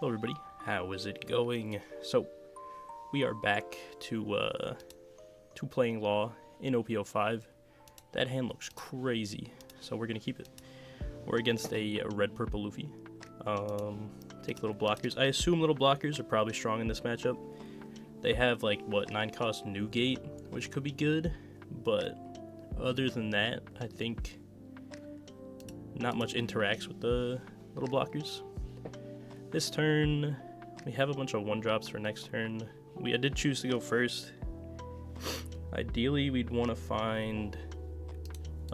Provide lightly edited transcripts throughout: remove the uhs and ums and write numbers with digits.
Hello everybody, how is it going? So, we are back to playing Law in OP05. That hand looks crazy, so we're gonna keep it. We're against a red-purple Luffy. Take little blockers. I assume little blockers are probably strong in this matchup. They have like, what, 9 cost Newgate, which could be good, but other than that, I think not much interacts with the little blockers. This turn, we have a bunch of 1-drops for next turn. I did choose to go first. Ideally, we'd want to find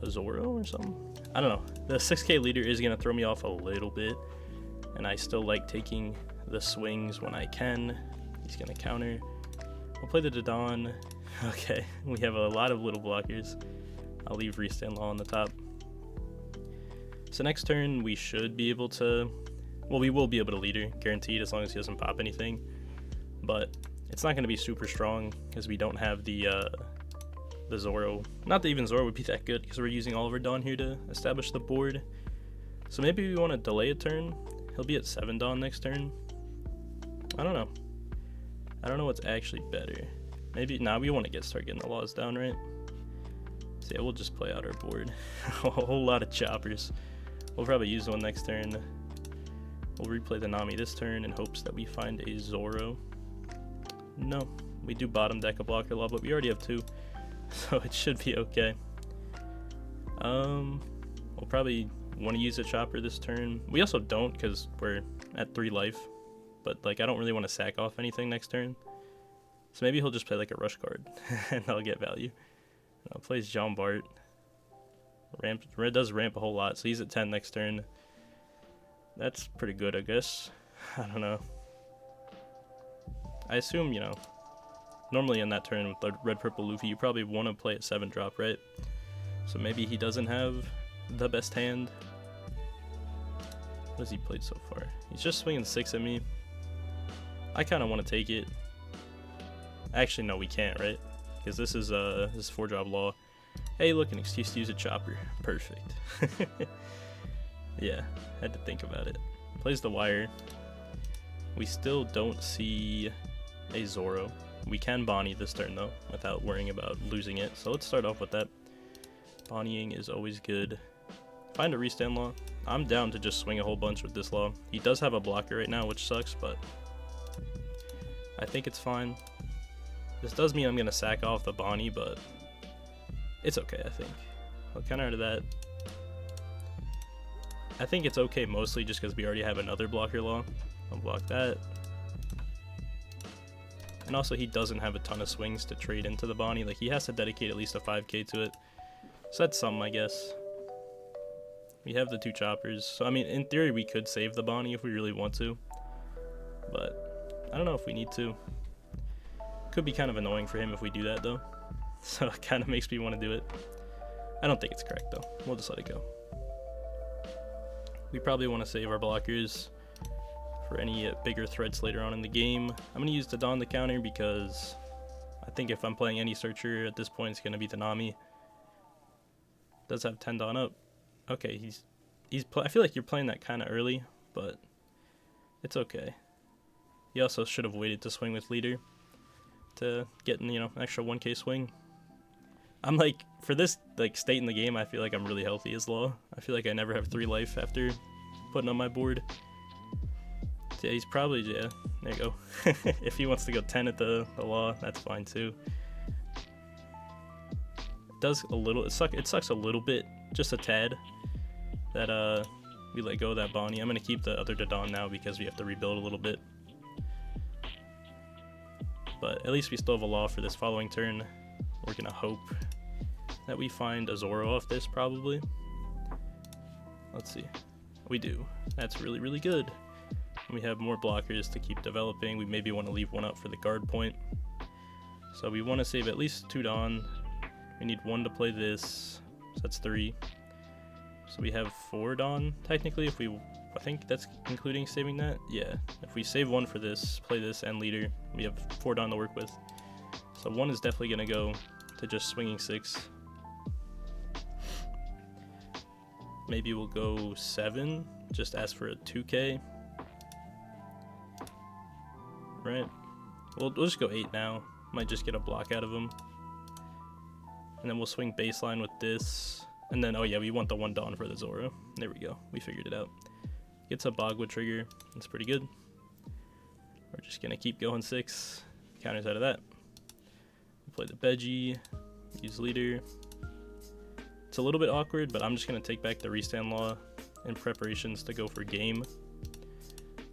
a Zoro or something. I don't know. The 6k leader is going to throw me off a little bit, and I still like taking the swings when I can. He's going to counter. We'll play the Dodon. Okay, we have a lot of little blockers. I'll leave Restand Law on the top. So next turn, we should be able to... Well, we will be able to leader, guaranteed, as long as he doesn't pop anything. But it's not going to be super strong, because we don't have the Zoro. Not that even Zoro would be that good, because we're using all of our Dawn here to establish the board. So maybe we want to delay a turn. He'll be at 7 Dawn next turn. I don't know. I don't know what's actually better. Maybe, we want to start getting the laws down, right? So yeah, we'll just play out our board. A whole lot of choppers. We'll probably use one next turn. We'll replay the Nami this turn in hopes that we find a Zoro. No, we do bottom deck a blocker law, but we already have 2, so it should be okay. We'll probably want to use a chopper this turn. We also don't, because we're at 3 life, but like I don't really want to sack off anything next turn. So maybe he'll just play like a rush card, and I'll get value. Plays John Bart. Red does ramp a whole lot, so he's at 10 next turn. That's pretty good, I guess. I don't know. I assume, normally in that turn with the red-purple Luffy, you probably want to play a 7-drop, right? So maybe he doesn't have the best hand. What has he played so far? He's just swinging 6 at me. I kind of want to take it. Actually, no, we can't, right? Because this is 4-drop law. Hey, look, an excuse to use a chopper. Perfect. Yeah, had to think about it. Plays the wire. We still don't see a Zoro. We can Bonnie this turn though, without worrying about losing it. So let's start off with that. Bonnieing is always good. Find a restand law. I'm down to just swing a whole bunch with this law. He does have a blocker right now, which sucks, but I think it's fine. This does mean I'm gonna sack off the Bonnie, but it's okay, I think. I'll counter out of that. I think it's okay mostly just because we already have another blocker law. I'll block that. And also he doesn't have a ton of swings to trade into the Bonnie. Like he has to dedicate at least a 5k to it. So that's something, I guess. We have the 2 choppers. So I mean, in theory we could save the Bonnie if we really want to. But I don't know if we need to. Could be kind of annoying for him if we do that though. So it kind of makes me want to do it. I don't think it's correct though. We'll just let it go. We probably want to save our blockers for any bigger threats later on in the game. I'm going to use the Dawn to counter because I think if I'm playing any searcher at this point, it's going to be the Nami. Does have 10 Dawn up. Okay, I feel like you're playing that kind of early, but it's okay. He also should have waited to swing with leader to get an extra 1k swing. I'm like, for this state in the game, I feel like I'm really healthy as Law. I feel like I never have 3 life after putting on my board. So yeah, he's probably, yeah, there you go. If he wants to go 10 at the Law, that's fine too. It does a little, it sucks a little bit, just a tad, that we let go of that Bonnie. I'm going to keep the other Dodon now because we have to rebuild a little bit. But at least we still have a Law for this following turn. We're gonna hope that we find a Zoro off this, probably. Let's see. We do. That's really, really good. We have more blockers to keep developing. We maybe want to leave one up for the guard point. So we want to save at least 2 Dawn. We need 1 to play this. So that's 3. So we have 4 Dawn, technically, I think that's including saving that. Yeah. If we save 1 for this, play this, and leader, we have 4 Dawn to work with. So 1 is definitely going to go to just swinging 6. Maybe we'll go 7, just ask for a 2k. right? We'll just go 8 now. Might just get a block out of him. And then we'll swing baseline with this. And then, oh yeah, we want the 1 Dawn for the Zoro. There we go. We figured it out. Gets a Bagua trigger. That's pretty good. We're just going to keep going 6. Counters out of that. We'll play the Beji. Use leader. It's a little bit awkward, but I'm just going to take back the restand law in preparations to go for game.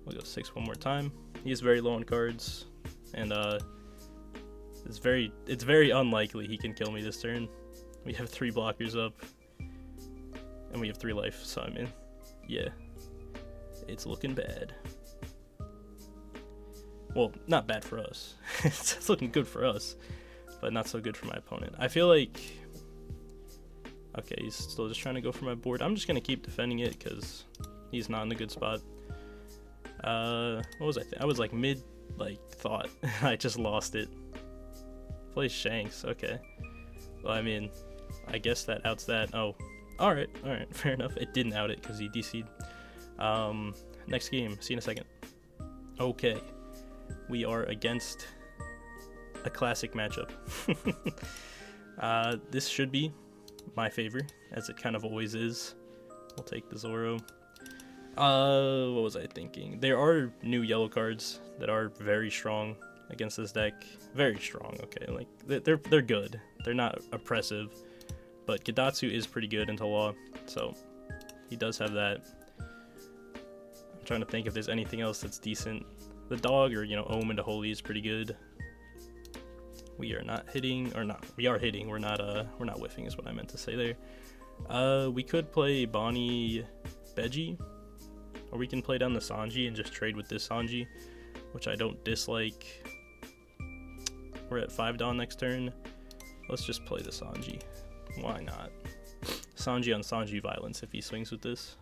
We'll go 6 one more time. He's very low on cards. And it's very unlikely he can kill me this turn. We have 3 blockers up. And we have 3 life, so I mean, yeah. It's looking bad. Well, not bad for us. It's looking good for us, but not so good for my opponent. I feel like... Okay, he's still just trying to go for my board. I'm just going to keep defending it because he's not in a good spot. What was I was like mid, thought. I just lost it. Play Shanks, okay. Well, I mean, I guess that outs that. Oh, alright, fair enough. It didn't out it because he DC'd. Next game, see you in a second. Okay, we are against a classic matchup. This should be my favor, as it kind of always is. We'll take the Zoro. What was I thinking? There are new yellow cards that are very strong against this deck. Very strong, okay. Like, they're good. They're not oppressive. But Gidatsu is pretty good into law, so he does have that. I'm trying to think if there's anything else that's decent. The dog, or, Ohm into Holy is pretty good. We are not hitting, or not, we are hitting, we're not whiffing is what I meant to say there. We could play Bonnie Beji, or we can play down the Sanji and just trade with this Sanji, which I don't dislike. We're at 5 Dawn next turn. Let's just play the Sanji. Why not? Sanji on Sanji violence if he swings with this.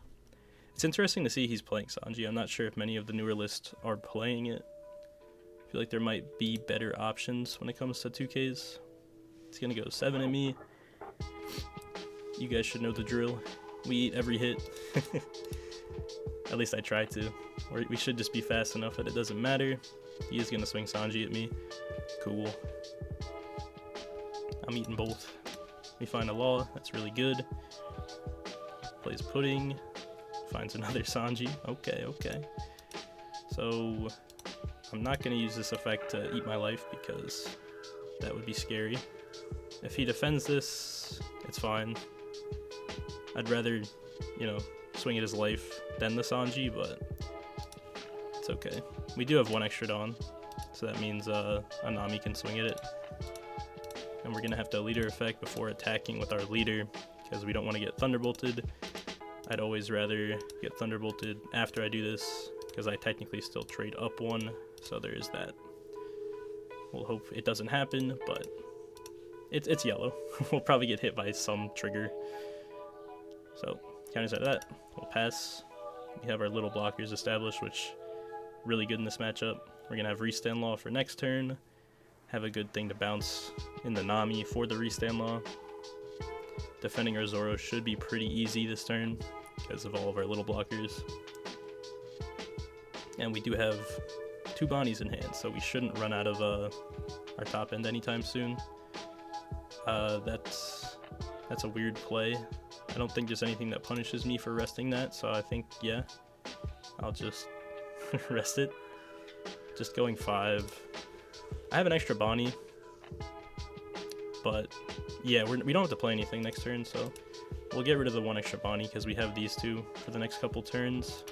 It's interesting to see he's playing Sanji. I'm not sure if many of the newer lists are playing it. I feel like there might be better options when it comes to 2Ks. It's gonna go 7 at me. You guys should know the drill. We eat every hit. At least I try to. We should just be fast enough that it doesn't matter. He is gonna swing Sanji at me. Cool. I'm eating both. We find a law. That's really good. Plays Pudding. Finds another Sanji. Okay. So I'm not going to use this effect to eat my life because that would be scary. If he defends this, it's fine. I'd rather, swing at his life than the Sanji, but it's okay. We do have 1 extra Dawn, so that means Anami can swing at it. And we're going to have to leader effect before attacking with our leader because we don't want to get Thunderbolted. I'd always rather get Thunderbolted after I do this because I technically still trade up 1, so there is that. We'll hope it doesn't happen, but it's yellow. We'll probably get hit by some trigger. So, counters out of that. We'll pass. We have our little blockers established, which really good in this matchup. We're going to have Restand Law for next turn. Have a good thing to bounce in the Nami for the Restand Law. Defending our Zoro should be pretty easy this turn because of all of our little blockers. And we do have 2 Bonnies in hand, so we shouldn't run out of our top end anytime soon. That's a weird play. I don't think there's anything that punishes me for resting that, so I think, yeah, I'll just rest it. Just going 5. I have an extra Bonnie, but yeah, we don't have to play anything next turn, so we'll get rid of the 1 extra Bonnie because we have these 2 for the next couple turns.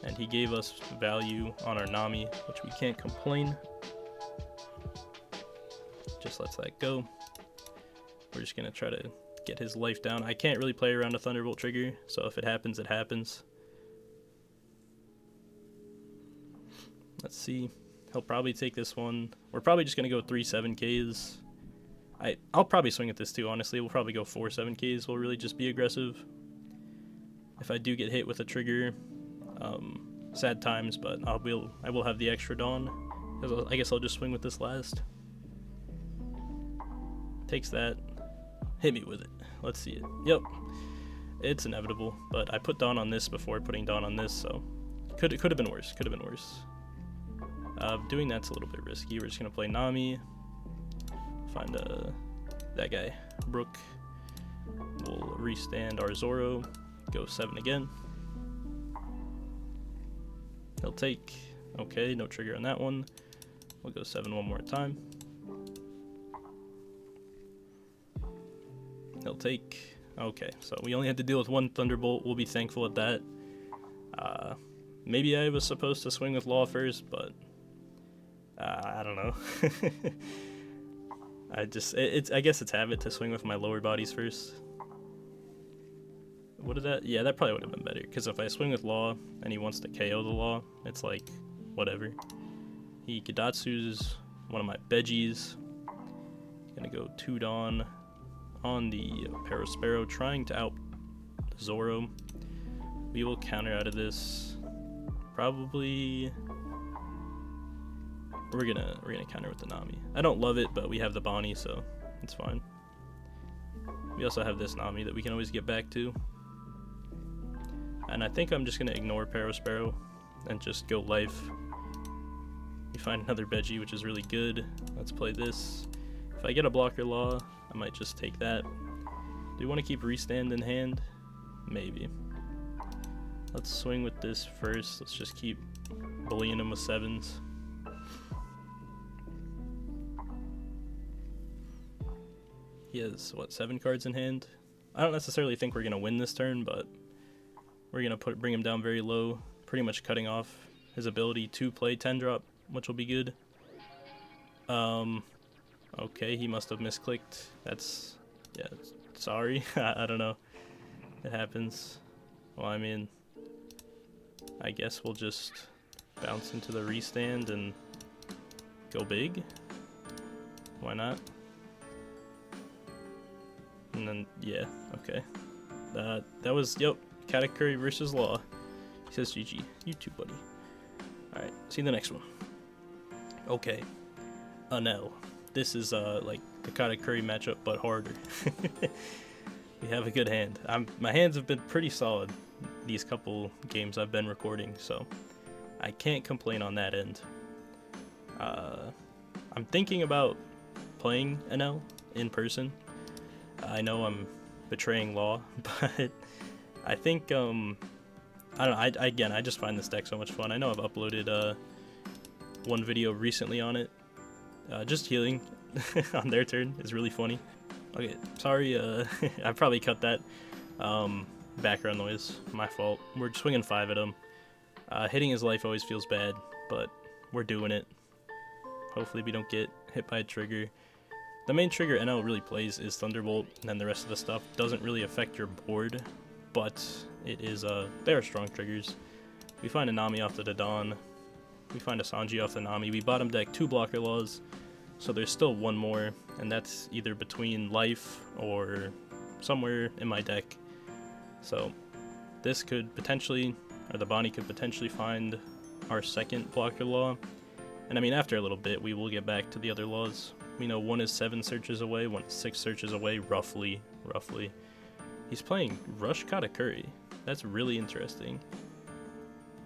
And he gave us value on our Nami, which we can't complain. Just lets that go. We're just going to try to get his life down. I can't really play around a Thunderbolt trigger, so if it happens, it happens. Let's see. He'll probably take this one. We're probably just going to go 3 7Ks. I'll probably swing at this too, honestly. We'll probably go 4 7Ks. We'll really just be aggressive. If I do get hit with a trigger, sad times, but I will have the extra Dawn. I guess I'll just swing with this last. Takes that. Hit me with it. Let's see it. Yep. It's inevitable, but I put Dawn on this before putting Dawn on this, so could have been worse. Could have been worse. Doing that's a little bit risky. We're just gonna play Nami, find that guy, Brook. We'll restand our Zoro, go 7 again. He'll take, okay, no trigger on that one. We'll go 7 one more time. He'll take, okay, so we only had to deal with 1 Thunderbolt. We'll be thankful at that. Maybe I was supposed to swing with Law first, but I don't know. I guess it's habit to swing with my lower bodies first. What did that? Yeah, that probably would have been better, because if I swing with Law and he wants to KO the Law, it's like, whatever. He Kidatsu's one of my veggies. Gonna go 2 Dawn on the Parasparrow, trying to out Zoro. We will counter out of this. Probably we're gonna counter with the Nami. I don't love it, but we have the Bonnie, so it's fine. We also have this Nami that we can always get back to. And I think I'm just gonna ignore Parasparrow and just go life. We find another Veggie, which is really good. Let's play this. If I get a blocker Law, I might just take that. Do we want to keep restand in hand? Maybe. Let's swing with this first. Let's just keep bullying him with 7s. He has, what, 7 cards in hand? I don't necessarily think we're going to win this turn, but we're going to bring him down very low, pretty much cutting off his ability to play 10-drop, which will be good. Okay, he must have misclicked. That's, yeah, sorry. I don't know. It happens. Well, I mean, I guess we'll just bounce into the restand and go big. Why not? And then, yeah, okay. That was, yep, Katakuri versus Law. He says GG. You too, buddy. Alright, see you in the next one. Okay. No. This is, like, the Katakuri matchup, but harder. We have a good hand. My hands have been pretty solid these couple games I've been recording, so I can't complain on that end. I'm thinking about playing NL in person. I know I'm betraying Law, but I think, I don't know, again, I just find this deck so much fun. I know I've uploaded one video recently on it. Just healing on their turn is really funny. Okay, sorry, I probably cut that background noise. My fault. We're swinging 5 at him. Hitting his life always feels bad, but we're doing it. Hopefully we don't get hit by a trigger. The main trigger NL really plays is Thunderbolt, and then the rest of the stuff doesn't really affect your board, but it is, they are strong triggers. We find a Nami off the Dadan. We find a Sanji off the Nami. We bottom deck 2 blocker Laws, so there's still 1 more, and that's either between life or somewhere in my deck. So this could potentially, or the Bonnie could potentially find our second blocker Law. And I mean, after a little bit, we will get back to the other Laws. We know 1 is 7 searches away, 1 is 6 searches away, roughly. He's playing Rush Katakuri. That's really interesting.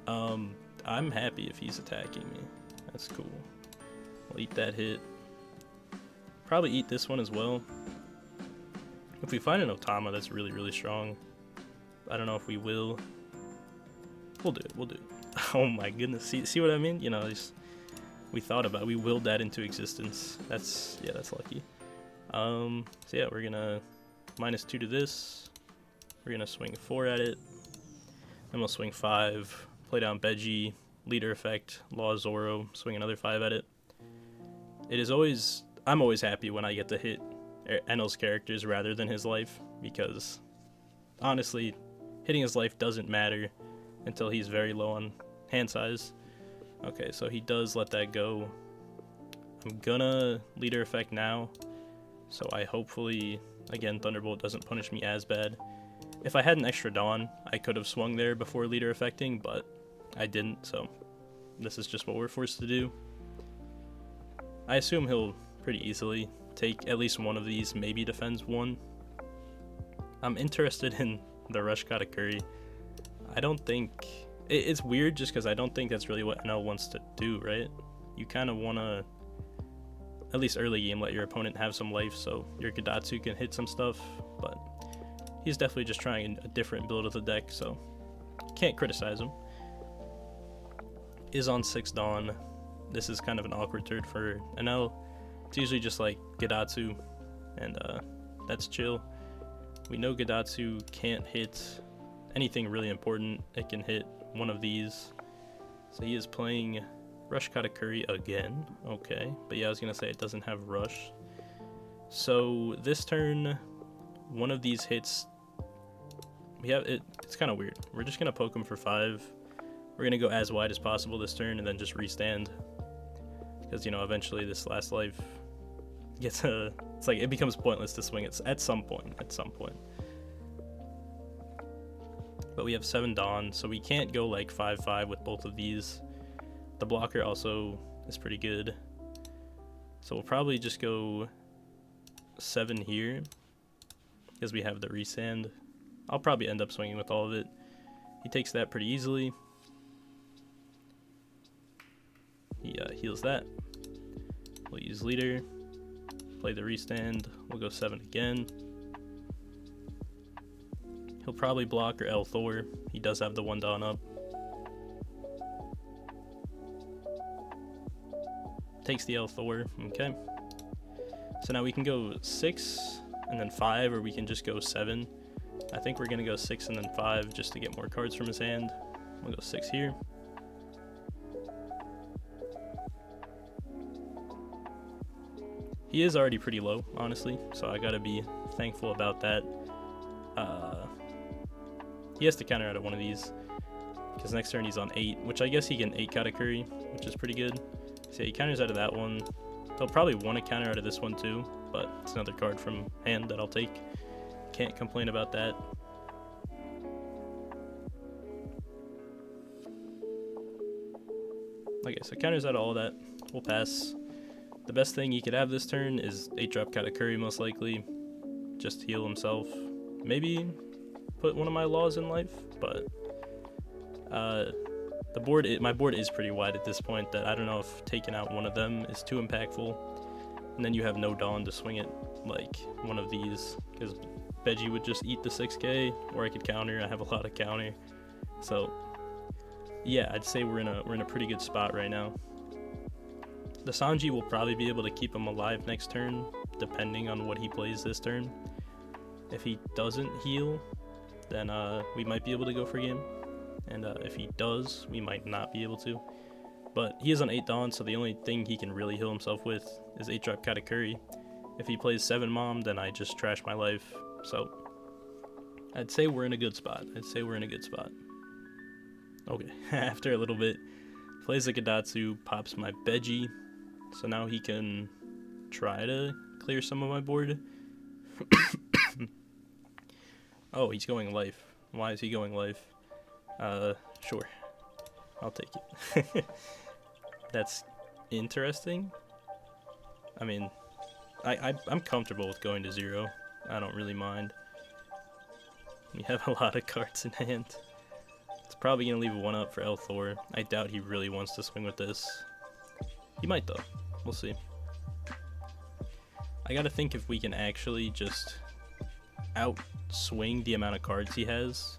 I'm happy if he's attacking me. That's cool. We'll eat that hit. Probably eat this one as well. If we find an Otama that's really, really strong, I don't know if we will. We'll do it. Oh my goodness. See what I mean? You know, we thought about it. We willed that into existence. That's lucky. So yeah, we're gonna -2 to this. We're gonna swing 4 at it. Then we'll swing 5, play down Veggie, leader effect, Law Zoro, swing another 5 at it. I'm always happy when I get to hit Enel's characters rather than his life, because honestly, hitting his life doesn't matter until he's very low on hand size. Okay, so he does let that go. I'm gonna leader effect now, so I hopefully, again, Thunderbolt doesn't punish me as bad. If I had an extra Dawn, I could have swung there before leader effecting, but I didn't, so this is just what we're forced to do. I assume he'll pretty easily take at least one of these, maybe defends 1. I'm interested in the Rush Katakuri. I don't think... It's weird just because I don't think that's really what NL wants to do, right? you kind of want to, at least early game, let your opponent have some life so your Gadatsu can hit some stuff, but he's definitely just trying a different build of the deck, so can't criticize him. Is on 6 Dawn. This is kind of an awkward turn for NL. It's usually just like Gadatsu, and that's chill. We know Gadatsu can't hit anything really important. It can hit one of these. So he is playing Rush Katakuri again. Okay, but yeah, I was gonna say it doesn't have Rush. So this turn, one of these hits, we have it. It's kind of weird. We're just gonna poke him for 5. We're gonna go as wide as possible this turn and then just restand, because you know eventually this last life gets it's like it becomes pointless to swing it at some point. But we have 7 Dawn, so we can't go like 5-5 with both of these. The blocker also is pretty good, so we'll probably just go 7 here because we have the resand. I'll probably end up swinging with all of it. He takes that pretty easily. He heals that. We'll use leader, play the restand. We'll go 7 again. He'll probably block or L Thor. He does have the 1 Dawn up. Takes the L Thor. Okay. So now we can go 6 and then 5, or we can just go 7. I think we're gonna go 6 and then 5 just to get more cards from his hand. We'll go 6 here. He is already pretty low, honestly, so I gotta be thankful about that. He has to counter out of one of these, because next turn he's on 8, which I guess he can 8 Katakuri, which is pretty good. So he counters out of that one. He'll probably want to counter out of this one too, but it's another card from hand that I'll take. Can't complain about that. Okay, so counters out all of that. We'll pass. The best thing he could have this turn is 8-drop Katakuri, most likely. Just heal himself. Maybe put one of my laws in life, but my board is pretty wide at this point that I don't know if taking out one of them is too impactful. And then you have no Dawn to swing it like one of these, because Veggie would just eat the 6k, or I could counter. I have a lot of counter. So yeah, I'd say we're in a pretty good spot right now. The Sanji will probably be able to keep him alive next turn, depending on what he plays this turn. If he doesn't heal, then we might be able to go for game. And if he does, we might not be able to. But he is on 8 Dawn, so the only thing he can really heal himself with is 8-drop Katakuri. If he plays 7 Mom, then I just trash my life. So I'd say we're in a good spot. Okay, after a little bit, plays the Gadatsu, pops my Veggie. So now he can try to clear some of my board. Oh, he's going life. Why is he going life? Sure. I'll take it. That's interesting. I mean, I'm comfortable with going to 0. I don't really mind. We have a lot of cards in hand. It's probably going to leave a 1 up for El Thor. I doubt he really wants to swing with this. He might though. We'll see. I gotta think if we can actually just outswing the amount of cards he has.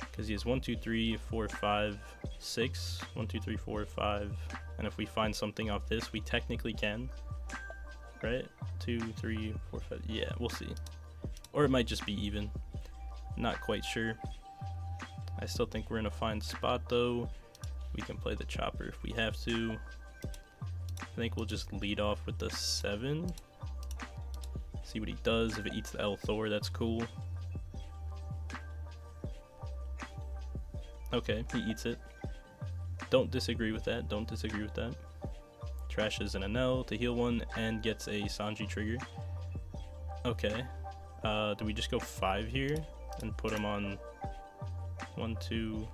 Because he has 1, 2, 3, 4, 5, 6. 1, 2, 3, 4, 5. And if we find something off this, we technically can. Right? 2, 3, 4, 5. Yeah, we'll see. Or it might just be even. Not quite sure. I still think we're in a fine spot though. We can play the chopper if we have to. I think we'll just lead off with the 7. See what he does. If it eats the El Thor, that's cool. Okay, he eats it. Don't disagree with that. Trashes an NL to heal 1 and gets a Sanji trigger. Okay. Do we just go 5 here and put him on 1, 2,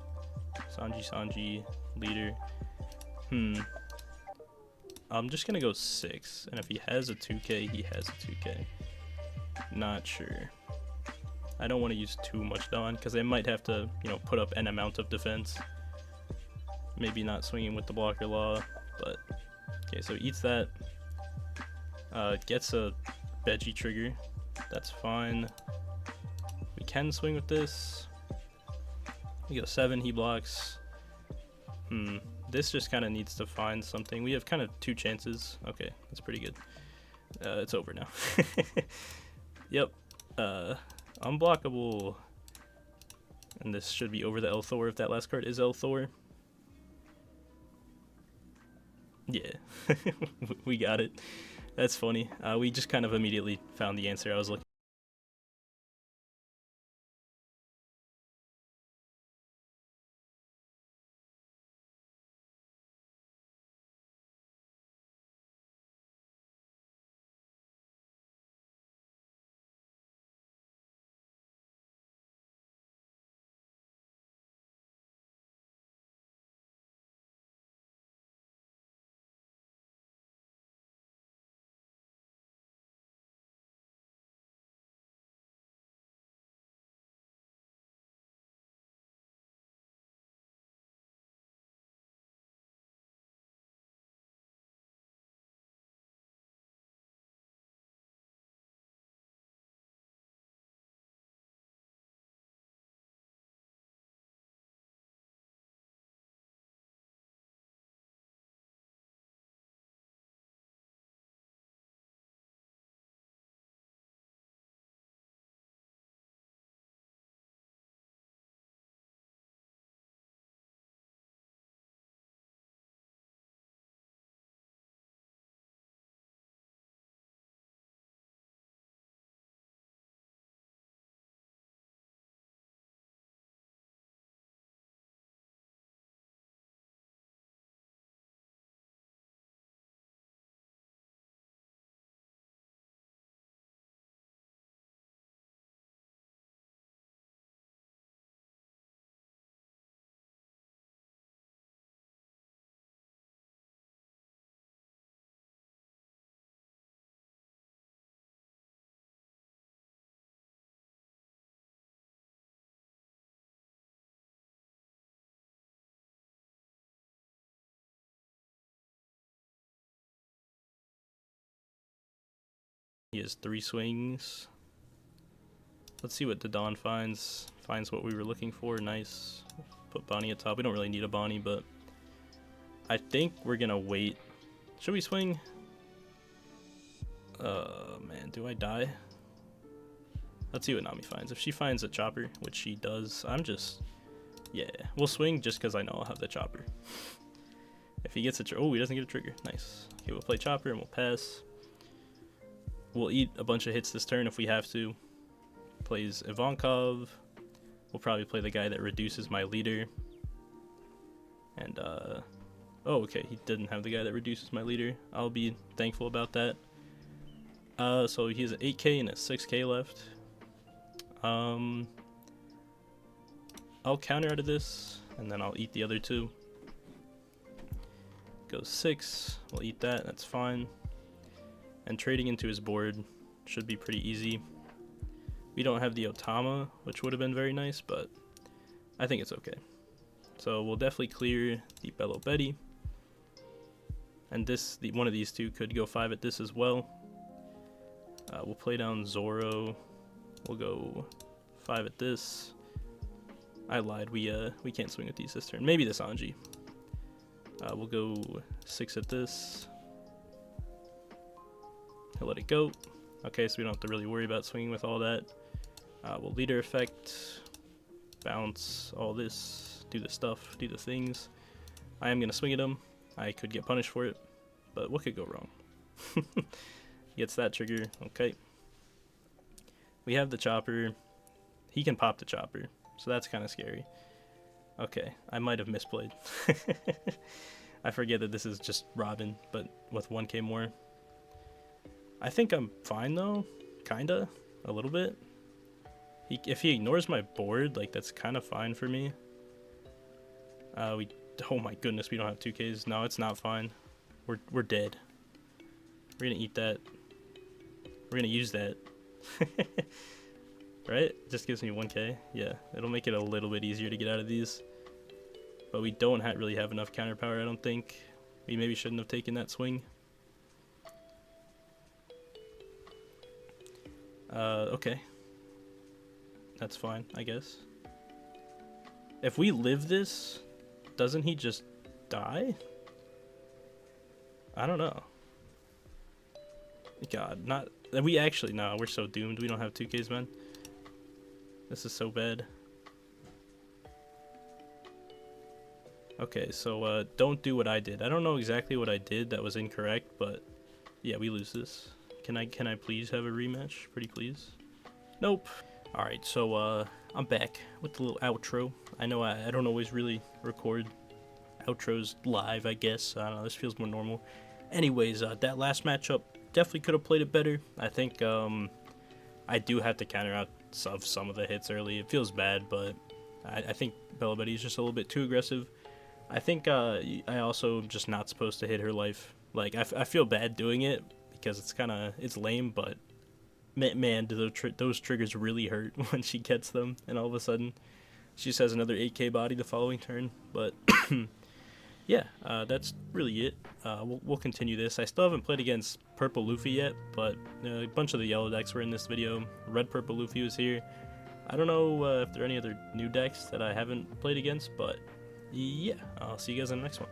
Sanji, leader? I'm just gonna go 6, and if he has a 2k, he has a 2k. Not sure. I don't want to use too much Dawn, because I might have to, put up an amount of defense. Maybe not swinging with the blocker law, but Okay, so eats that. Gets a veggie trigger. That's fine. We can swing with this. We go 7, he blocks. This just kind of needs to find something. We have kind of 2 chances. Okay, that's pretty good. It's over now. Yep. Unblockable. And this should be over the El Thor if that last card is El Thor. Yeah. We got it. That's funny. We just kind of immediately found the answer I was looking. He has 3 swings. Let's see what the Dawn finds. Finds what we were looking for. Nice. Put Bonnie at top. We don't really need a Bonnie, but I think we're gonna wait. Should we swing? Man, do I die? Let's see what Nami finds. If she finds a chopper, which she does, yeah, we'll swing just because I know I'll have the chopper. If he gets a oh, he doesn't get a trigger. Nice. Okay, we'll play chopper and we'll pass. We'll eat a bunch of hits this turn if we have to. Plays Ivankov. We'll probably play the guy that reduces my leader. And, oh, okay, he didn't have the guy that reduces my leader. I'll be thankful about that. So he has an 8k and a 6k left. I'll counter out of this, and then I'll eat the other 2. Goes 6, we'll eat that, that's fine. And trading into his board should be pretty easy. We don't have the Otama, which would have been very nice, but I think it's okay. So we'll definitely clear the Bello Betty. And one of these 2 could go 5 at this as well. We'll play down Zoro. We'll go 5 at this. I lied. We can't swing with these this turn. Maybe the Sanji. We'll go 6 at this. He'll let it go. Okay, so we don't have to really worry about swinging with all that. We'll leader effect, bounce, all this, do the stuff, do the things. I am gonna swing at him. I could get punished for it, but what could go wrong? Gets that trigger. Okay. We have the chopper. He can pop the chopper, so that's kind of scary. Okay, I might have misplayed. I forget that this is just Robin, but with 1k more. I think I'm fine though, kinda, a little bit. If he ignores my board, like that's kind of fine for me. Oh my goodness, we don't have 2Ks. No, it's not fine. We're dead. We're gonna eat that. We're gonna use that. Right? Just gives me 1k. Yeah, it'll make it a little bit easier to get out of these. But we don't really have enough counter power, I don't think. We maybe shouldn't have taken that swing. Okay. That's fine, I guess. If we live this, doesn't he just die? I don't know. God, not... We actually... No, we're so doomed. We don't have 2Ks, man. This is so bad. Okay, so, don't do what I did. I don't know exactly what I did that was incorrect, but... Yeah, we lose this. Can I please have a rematch? Pretty please? Nope. Alright, so, I'm back with the little outro. I know I don't always really record outros live, I guess. I don't know, this feels more normal. Anyways, that last matchup, definitely could have played it better. I think, I do have to counter out some of the hits early. It feels bad, but I think Bella Betty is just a little bit too aggressive. I think, I also am just not supposed to hit her life. Like, I feel bad doing it, because it's lame, but man, do those triggers really hurt when she gets them, and all of a sudden she just has another 8k body the following turn. But yeah, that's really it. We'll continue this. I still haven't played against Purple Luffy yet, but a bunch of the yellow decks were in this video. Red Purple Luffy was here. I don't know if there are any other new decks that I haven't played against, but yeah, I'll see you guys in the next one.